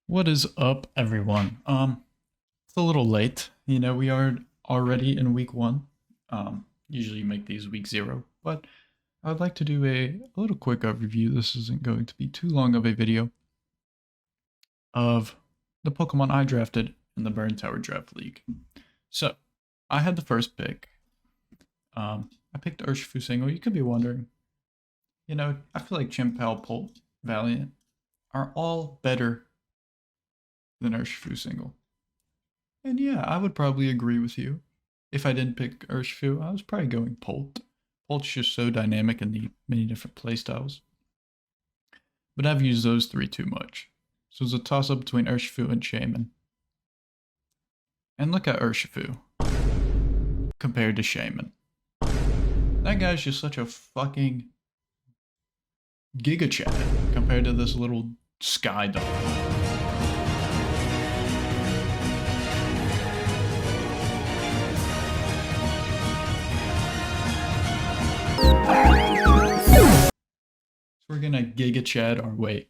What is up, everyone? It's a little late. We are already in week one. Usually you make these week zero, but I would like to do a little quick overview. This isn't going to be too long of a video of the Pokemon I drafted in the Burn Tower Draft League. So, I had the first pick. I picked Urshifu Single. You could be wondering, I feel like Chimpao, Polt, Valiant are all better than Urshifu Single. And yeah, I would probably agree with you. If I didn't pick Urshifu, I was probably going Polt. Polt's just so dynamic in the many different playstyles. But I've used those three too much. So it's a toss-up between Urshifu and Shaman. And look at Urshifu compared to Shaman. That guy's just such a fucking Giga Chad compared to this little sky dog. We're gonna Giga Chad our way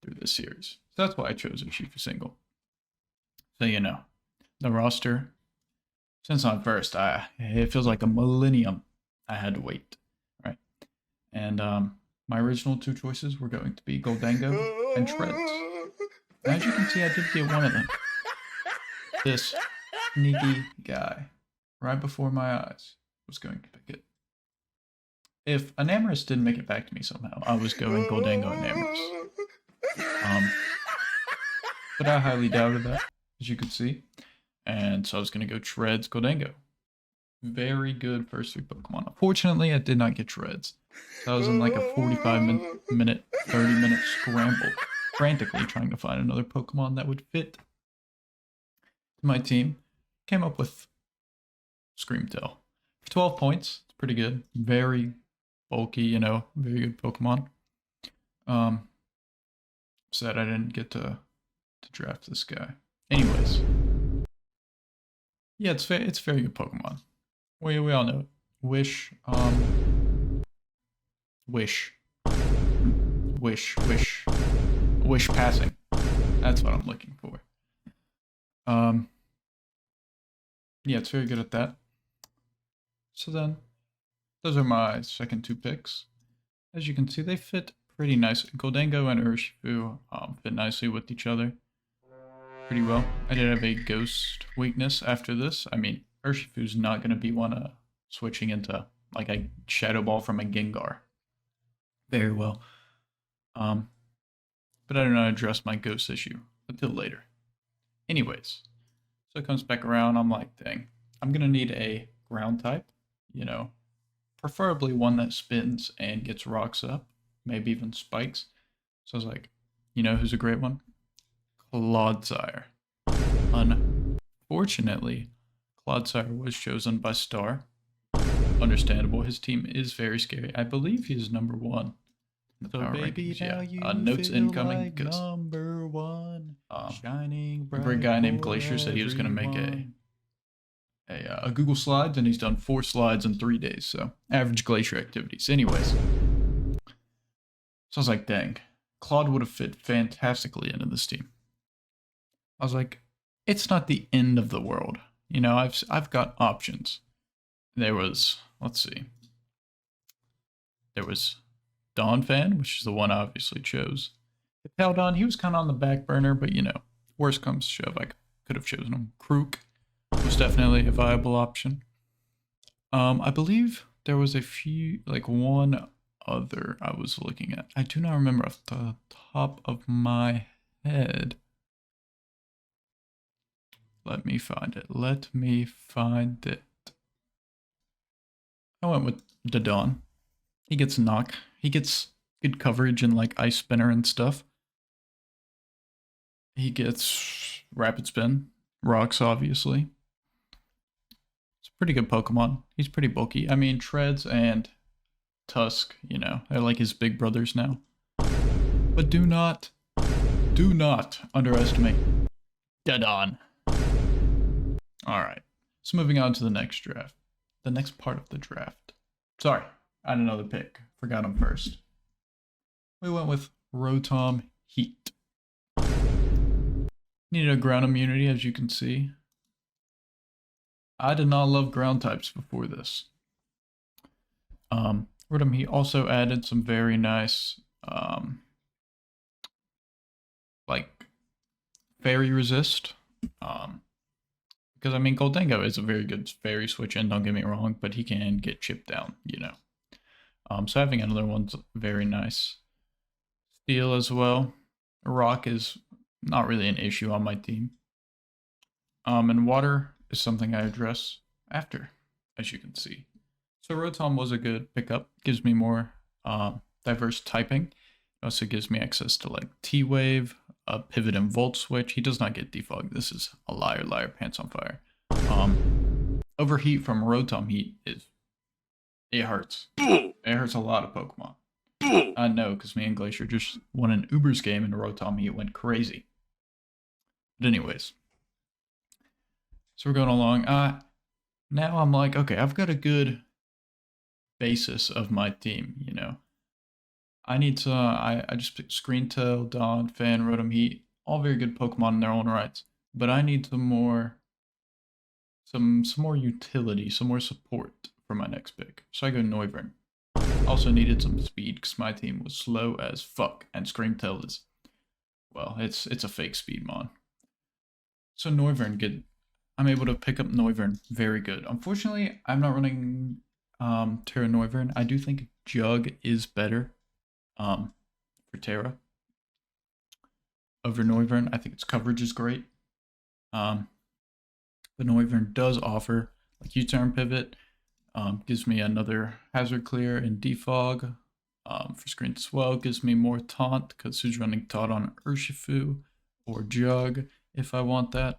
through this series. So that's why I chose Urshifu Single. So the roster, since I'm first, it feels like a millennium I had to wait, right? And my original two choices were going to be Goldango and Shreds. And as you can see, I did get one of them. This sneaky guy, right before my eyes, was going to pick it. If Enamorus didn't make it back to me somehow, I was going Goldango Enamorus. But I highly doubted that, as you could see. And so I was going to go Shreds Goldango. Very good first three Pokemon. Unfortunately, I did not get Shreds. So I was in like a 45-minute, 30-minute scramble, frantically trying to find another Pokemon that would fit my team. Came up with Screamtail. For 12 points, it's pretty good. Very bulky, very good Pokemon. Sad I didn't get to draft this guy. Anyways, yeah, it's very good Pokemon. We all know it. Wish passing. That's what I'm looking for. Yeah, it's very good at that. So then, those are my second two picks. As you can see, they fit pretty nice. Goldango and Urshifu fit nicely with each other. Pretty well. I did have a ghost weakness after this. I mean, Urshifu's not going to be one switching into like a Shadow Ball from a Gengar. Very well. But I don't know how to address my ghost issue until later. Anyways, so it comes back around. I'm like, dang, I'm going to need a ground type, preferably one that spins and gets rocks up, maybe even spikes. So I was like, who's a great one? Clodsire. Unfortunately, Clodsire was chosen by Star. Understandable, his team is very scary. I believe he's number one. So baby, rankings, now you notes incoming. Like number one, shining bright. A guy named Glacier said he was going to make a Google Slides, and he's done 4 slides in 3 days. So average Glacier activities. Anyways, so I was like, dang, Claude would have fit fantastically into this team. I was like, it's not the end of the world. I've got options. There was, let's see. There was Donphan, which is the one I obviously chose. Hippowdon, he was kind of on the back burner, but worst comes to shove, I could have chosen him. Krook was definitely a viable option. I believe there was a few, like one other I was looking at. I do not remember off the top of my head. Let me find it. I went with Dodon. He gets knock. He gets good coverage in like Ice Spinner and stuff. He gets Rapid Spin. Rocks, obviously. It's a pretty good Pokemon. He's pretty bulky. I mean, Shreds and Tusk, they're like his big brothers now. But do not underestimate Dodon. Alright, so moving on to the next draft. The next part of the draft. Sorry, I had another pick. Forgot him first. We went with Rotom Heat. Needed a ground immunity, as you can see. I did not love ground types before this. Rotom Heat also added some very nice, like, fairy resist. Because, I mean, Goldango is a very good fairy switch in, don't get me wrong, but he can get chipped down, you know. So having another one's very nice. Steel as well. Rock is not really an issue on my team. And water is something I address after, as you can see. So Rotom was a good pickup. Gives me more diverse typing. It also gives me access to like T-Wave, a Pivot and Volt switch. He does not get defogged. This is a liar, pants on fire. Overheat from Rotom Heat it hurts. It hurts a lot of Pokemon. I know, because me and Glacier just won an Ubers game and Rotom Heat went crazy. But anyways. So we're going along. Now I'm like, okay, I've got a good basis of my team, you know. I need to, I just picked Screen Tail, Dawn, Fan, Rotom Heat, all very good Pokemon in their own rights. But I need some more utility, some more support for my next pick. So I go Noivern. Also needed some speed because my team was slow as fuck, and Scream Tail is, well, it's a fake speed mon. So Noivern, I'm able to pick up Noivern very good. Unfortunately, I'm not running Terra Noivern. I do think Jug is better for Terra over Noivern. I think its coverage is great. But Noivern does offer like U-turn pivot, gives me another hazard clear and defog for screen as well. Gives me more taunt because who's running taunt on Urshifu or Jug if I want that.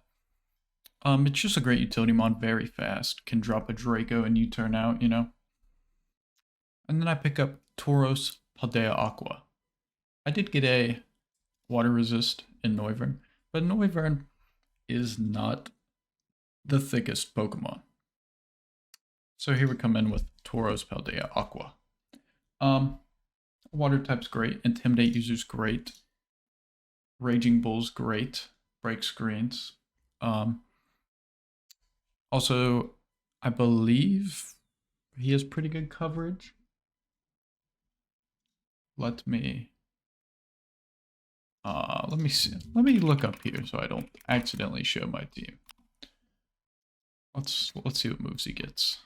It's just a great utility mod, very fast. Can drop a Draco and U-turn out, you know. And then I pick up Tauros Paldea Aqua. I did get a water resist in Noivern, but Noivern is not the thickest Pokemon. So here we come in with Tauros Paldea Aqua. Water type's great, Intimidate users great, Raging Bull's great, break screens. Also, I believe he has pretty good coverage. Let me see. Let me look up here so I don't accidentally show my team. Let's see what moves he gets.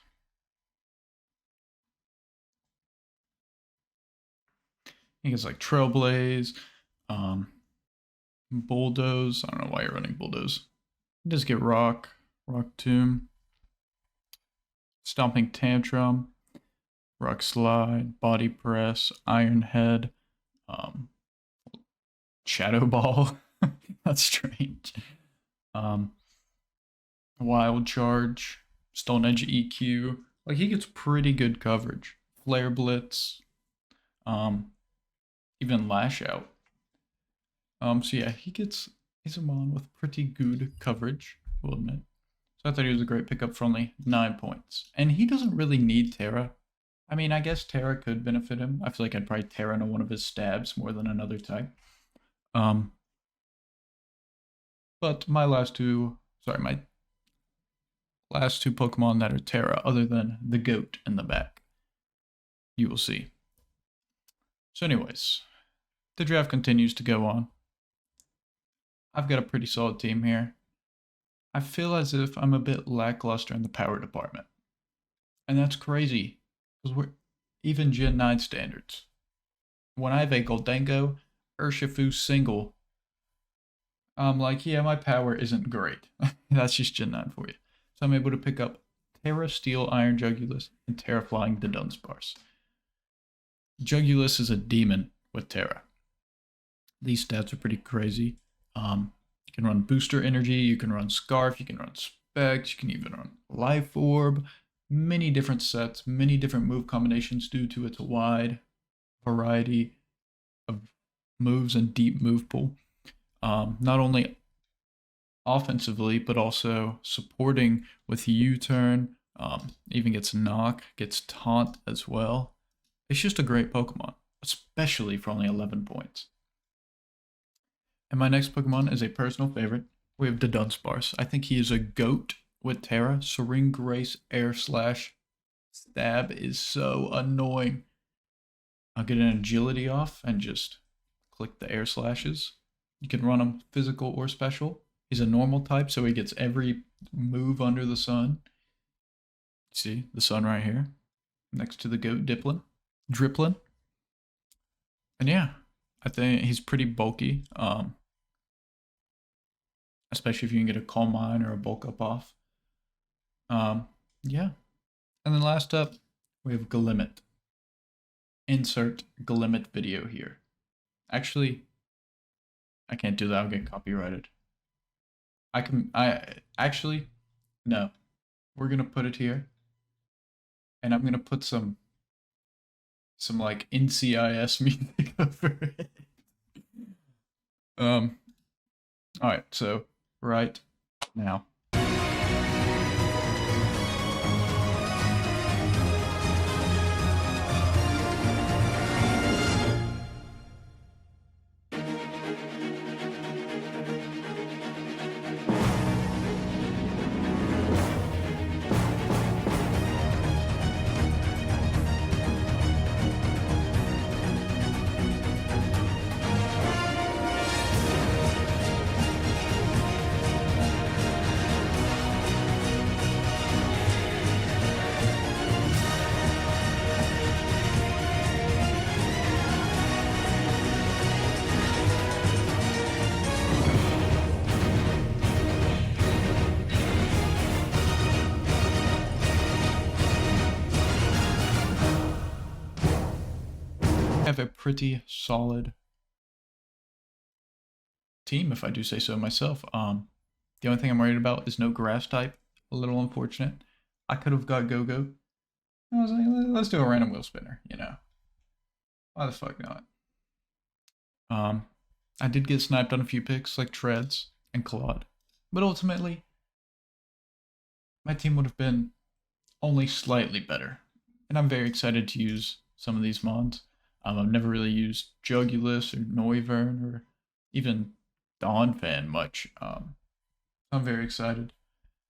He gets like Trailblaze, Bulldoze. I don't know why you're running Bulldoze. He does get Rock Tomb, Stomping Tantrum, Rock Slide, Body Press, Iron Head, Shadow Ball. That's strange. Wild Charge, Stone Edge EQ. Like he gets pretty good coverage. Flare Blitz, even Lash Out. So yeah, he's a mon with pretty good coverage, I will admit. So I thought he was a great pickup for only 9 points. And he doesn't really need Terra. I mean, I guess Terra could benefit him. I feel like I'd probably Terra into one of his stabs more than another type. But my last two Pokemon that are Terra, other than the goat in the back, you will see. So anyways, the draft continues to go on. I've got a pretty solid team here. I feel as if I'm a bit lackluster in the power department. And that's crazy, because we're even Gen 9 standards. When I have a Goldango, Urshifu single, I'm like, yeah, my power isn't great. That's just Gen 9 for you. So I'm able to pick up Terra Steel Iron Jugulus and Terra Flying the Dunsparce. Jugulus is a demon with Terra. These stats are pretty crazy. You can run Booster Energy, you can run Scarf, you can run Specs, you can even run Life Orb. Many different sets, many different move combinations due to its wide variety of moves and deep move pool. Not only offensively, but also supporting with U-turn, even gets Knock, gets Taunt as well. It's just a great Pokemon, especially for only 11 points. And my next Pokemon is a personal favorite. We have the Dunsparce. I think he is a goat with Terra. Serene Grace Air Slash Stab is so annoying. I'll get an agility off and just click the air slashes. You can run him physical or special. He's a normal type, so he gets every move under the sun. See the sun right here, next to the goat Driplin. And yeah, I think he's pretty bulky. Especially if you can get a Calm Mind or a bulk up off. Yeah. And then last up, we have Glimmet. Insert Glimmet video here. Actually, I can't do that. I'll get copyrighted. No. We're going to put it here. And I'm going to put some like NCIS music over it. All right. So right now. Have a pretty solid team, if I do say so myself. The only thing I'm worried about is no grass type. A little unfortunate. I could have got Go-Go. I was like, let's do a random wheel spinner, you know. Why the fuck not? I did get sniped on a few picks like Treads and Claude, but ultimately my team would have been only slightly better, and I'm very excited to use some of these mods. I've never really used Jugulus or Noivern or even Dawnfan much. I'm very excited,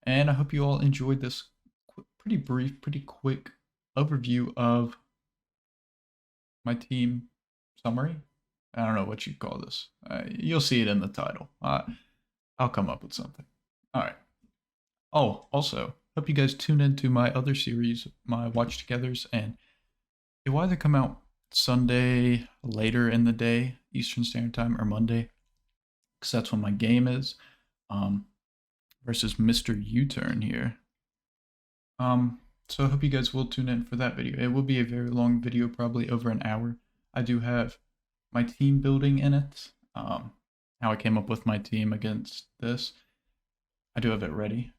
and I hope you all enjoyed this pretty brief, pretty quick overview of my team summary. I don't know what you call this. You'll see it in the title. I'll come up with something. All right. Oh, also, hope you guys tune into my other series, my Watch Togethers, and it will either come out Sunday later in the day, Eastern Standard Time, or Monday, because that's when my game is, versus Mr. U-Turn here. So I hope you guys will tune in for that video. It will be a very long video, probably over an hour. I do have my team building in it, how I came up with my team against this. I do have it ready,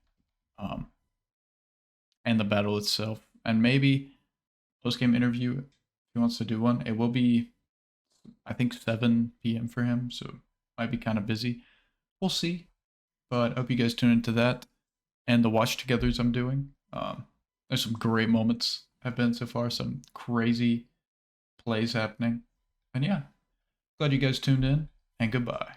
and the battle itself, and maybe post-game interview if he wants to do one. It will be, I think, 7 p.m. for him, so might be kind of busy. We'll see, but I hope you guys tune into that and the Watch Togethers I'm doing. There's some great moments have been so far, some crazy plays happening, and yeah, glad you guys tuned in, and goodbye.